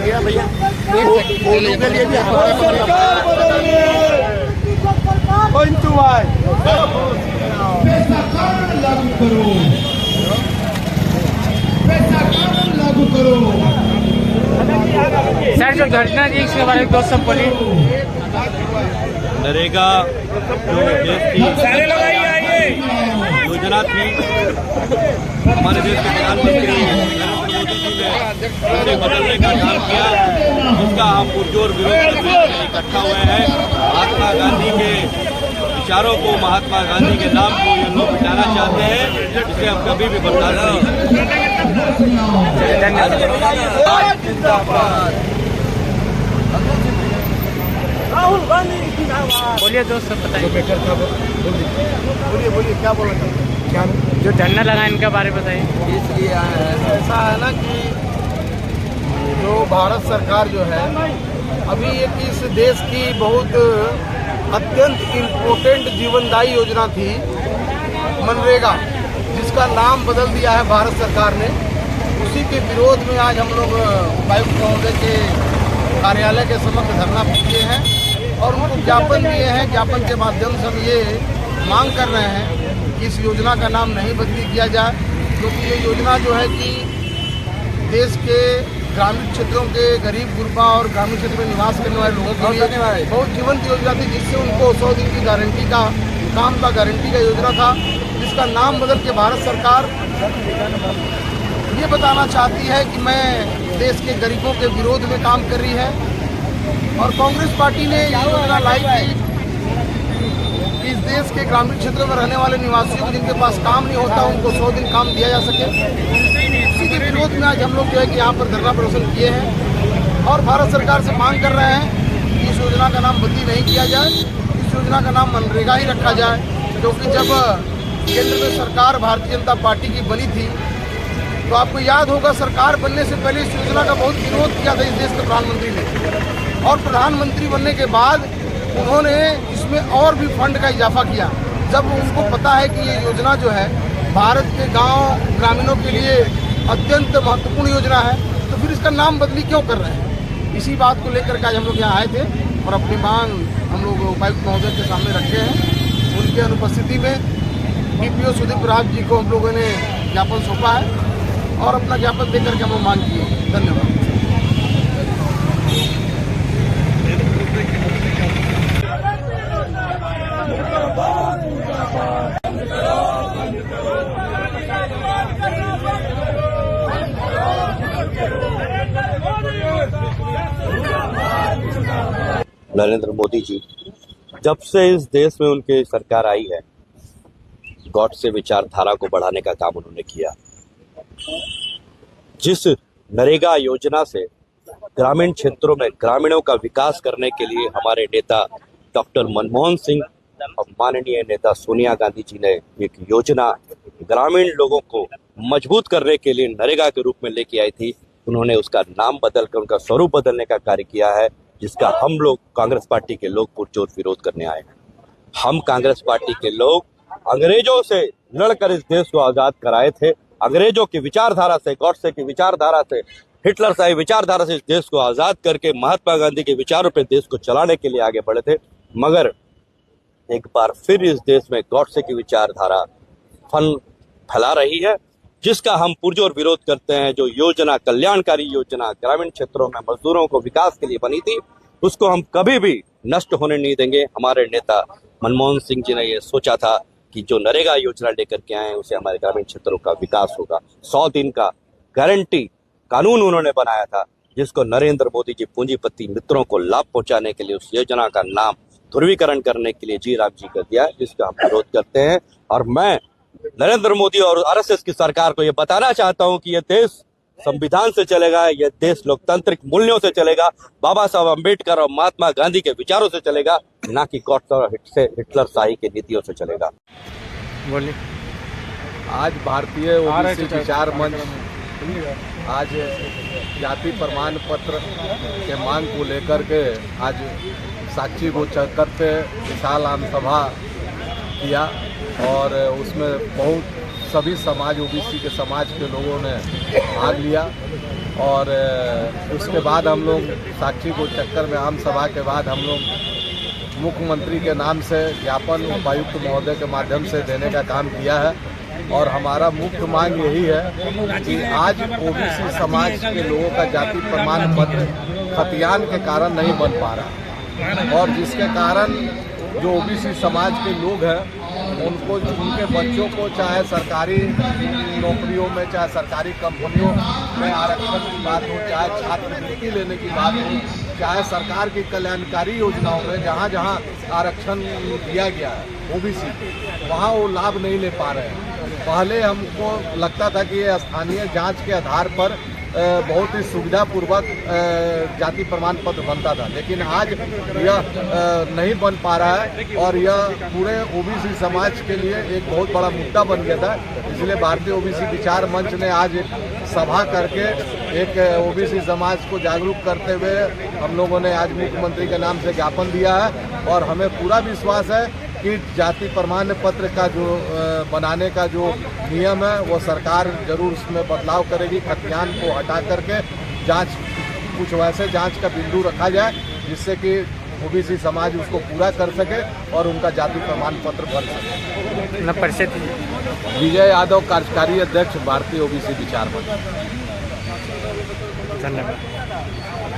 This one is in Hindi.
गया भैया, उनके लिए भी लागू करो। सर जो घटना थी इसके बारे में दोस्त सब बोलिए। नरेगा जो देश की योजना थी, हमारे देश के प्रधानमंत्री नरेंद्र मोदी जी ने उसे बदलने का काम किया, जिसका हम पुरजोर विरोध करने के लिए इकट्ठा हुए हैं। महात्मा गांधी के विचारों को, महात्मा गांधी के नाम को ये लोग मिटाना चाहते हैं, जिसे हम कभी भी बर्दाश्त नहीं राहुल गांधी बोलिए दोस्त सब बताइए। बोलिए क्या बोला था? क्या जो धरना लगा इनके बारे में बताइए। इसलिए ऐसा है ना कि जो भारत सरकार जो है अभी एक इस देश की बहुत अत्यंत इम्पोर्टेंट जीवनदायी योजना थी मनरेगा, जिसका नाम बदल दिया है भारत सरकार ने। उसी के विरोध में आज हम लोग उपायुक्त महोदय के कार्यालय के समक्ष धरना दिए हैं और उनको ज्ञापन दिए हैं। ज्ञापन के माध्यम से हम ये मांग कर रहे हैं कि इस योजना का नाम नहीं बदली किया जाए, क्योंकि ये योजना जो है कि देश के ग्रामीण क्षेत्रों के गरीब गुरबा और ग्रामीण क्षेत्र में निवास करने वाले लोगों के लिए बहुत जीवंत योजना थी, जिससे उनको 100 दिन की गारंटी का काम का गारंटी का योजना था, जिसका नाम बदल के भारत सरकार ये बताना चाहती है कि मैं देश के गरीबों के विरोध में काम कर रही है। और कांग्रेस पार्टी ने ये योजना लाई थी कि इस देश के ग्रामीण क्षेत्रों में रहने वाले निवासियों को जिनके पास काम नहीं होता उनको 100 दिन काम दिया जा सके। उसी के विरोध में आज हम लोग जो है कि यहाँ पर धरना प्रदर्शन किए हैं और भारत सरकार से मांग कर रहे हैं कि इस योजना का नाम बदली नहीं किया जाए, इस योजना का नाम मनरेगा ही रखा जाए। क्योंकि जब केंद्र में सरकार भारतीय जनता पार्टी की बनी थी तो आपको याद होगा सरकार बनने से पहले इस योजना का बहुत विरोध किया था इस देश के प्रधानमंत्री ने, और प्रधानमंत्री बनने के बाद उन्होंने इसमें और भी फंड का इजाफा किया। जब उनको पता है कि ये योजना जो है भारत के गांव ग्रामीणों के लिए अत्यंत महत्वपूर्ण योजना है, तो फिर इसका नाम बदली क्यों कर रहे हैं? इसी बात को लेकर के आज हम लोग यहाँ आए थे और अपनी मांग हम लोग उपायुक्त महोदय के सामने रखे हैं। उनकी अनुपस्थिति में DPO सुदीप राज जी को हम लोगों ने ज्ञापन सौंपा है और अपना ज्ञापन देकर के हम लोग मांग किए। धन्यवाद। नरेंद्र मोदी जी जब से इस देश में उनकी सरकार आई है, गॉडसे विचारधारा को बढ़ाने का काम उन्होंने किया। जिस नरेगा योजना से ग्रामीण क्षेत्रों में ग्रामीणों का विकास करने के लिए हमारे नेता डॉक्टर मनमोहन सिंह और माननीय नेता सोनिया गांधी जी ने एक योजना ग्रामीण लोगों को मजबूत करने के लिए नरेगा के रूप में लेके आई थी, उन्होंने उसका नाम बदलकर उनका स्वरूप बदलने का कार्य किया है, जिसका हम लोग कांग्रेस पार्टी के लोग पुरजोर विरोध करने आए हैं। हम कांग्रेस पार्टी के लोग अंग्रेजों से लड़कर इस देश को आजाद कराए थे। अंग्रेजों की विचारधारा से, गॉडसे की विचारधारा से, हिटलर शाही विचारधारा से इस देश को आजाद करके महात्मा गांधी के विचारों पे देश को चलाने के लिए आगे बढ़े थे। मगर एक बार फिर इस देश में गॉडसे की विचारधारा फैला रही है, जिसका हम पुरजोर विरोध करते हैं। जो योजना, कल्याणकारी योजना ग्रामीण क्षेत्रों में मजदूरों को विकास के लिए बनी थी, उसको हम कभी भी नष्ट होने नहीं देंगे। हमारे नेता मनमोहन सिंह जी ने ये सोचा था कि जो नरेगा योजना लेकर के आए हैं उससे हमारे ग्रामीण क्षेत्रों का विकास होगा। 100 दिन का गारंटी कानून उन्होंने बनाया था, जिसको नरेंद्र मोदी जी पूंजीपति मित्रों को लाभ पहुंचाने के लिए उस योजना का नाम ध्रुवीकरण करने के लिए जी राम जी कर दिया, जिसका हम विरोध करते हैं। और मैं नरेंद्र मोदी और RSS की सरकार को ये बताना चाहता हूं कि यह देश संविधान से चलेगा, यह देश लोकतांत्रिक मूल्यों से चलेगा, बाबा साहब अम्बेडकर और महात्मा गांधी के विचारों से चलेगा, ना कि गॉडसे और हिटलर शाही की नीतियों से चलेगा। बोलिए। आज भारतीय ओबीसी विचार मंच आज जाति प्रमाण पत्र के मांग को लेकर के आज साक्षी गो चक्कर पे विशाल आम सभा किया और उसमें बहुत सभी समाज ओबीसी के समाज के लोगों ने भाग लिया। और उसके बाद हम लोग साक्षी को चक्कर में आम सभा के बाद हम लोग मुख्यमंत्री के नाम से ज्ञापन उपायुक्त महोदय के माध्यम से देने का काम किया है। और हमारा मुख्य मांग यही है कि आज ओबीसी समाज के लोगों का जाति प्रमाण पत्र खतियान के कारण नहीं बन पा रहा, और जिसके कारण जो ओबीसी समाज के लोग हैं उनको, उनके बच्चों को चाहे सरकारी नौकरियों में, चाहे सरकारी कंपनियों में आरक्षण की बात हो, चाहे छात्रवृत्ति लेने की बात हो, चाहे सरकार की कल्याणकारी योजनाओं में जहाँ जहाँ आरक्षण दिया गया है ओबीसी वहाँ वो लाभ नहीं ले पा रहे हैं। पहले हमको लगता था कि ये स्थानीय जांच के आधार पर बहुत ही सुविधापूर्वक जाति प्रमाण पत्र बनता था, लेकिन आज यह नहीं बन पा रहा है और यह पूरे ओबीसी समाज के लिए एक बहुत बड़ा मुद्दा बन गया था। इसलिए भारतीय ओबीसी विचार मंच ने आज एक सभा करके एक ओबीसी समाज को जागरूक करते हुए हम लोगों ने आज मुख्यमंत्री के नाम से ज्ञापन दिया है। और हमें पूरा विश्वास है कि जाति प्रमाण पत्र का जो बनाने का जो नियम है वो सरकार जरूर उसमें बदलाव करेगी। खतियान को हटा करके जांच, कुछ वैसे जांच का बिंदु रखा जाए जिससे कि ओबीसी समाज उसको पूरा कर सके और उनका जाति प्रमाण पत्र बन सके। परिषद विजय यादव, कार्यकारी अध्यक्ष, भारतीय ओबीसी विचार मंच। धन्यवाद।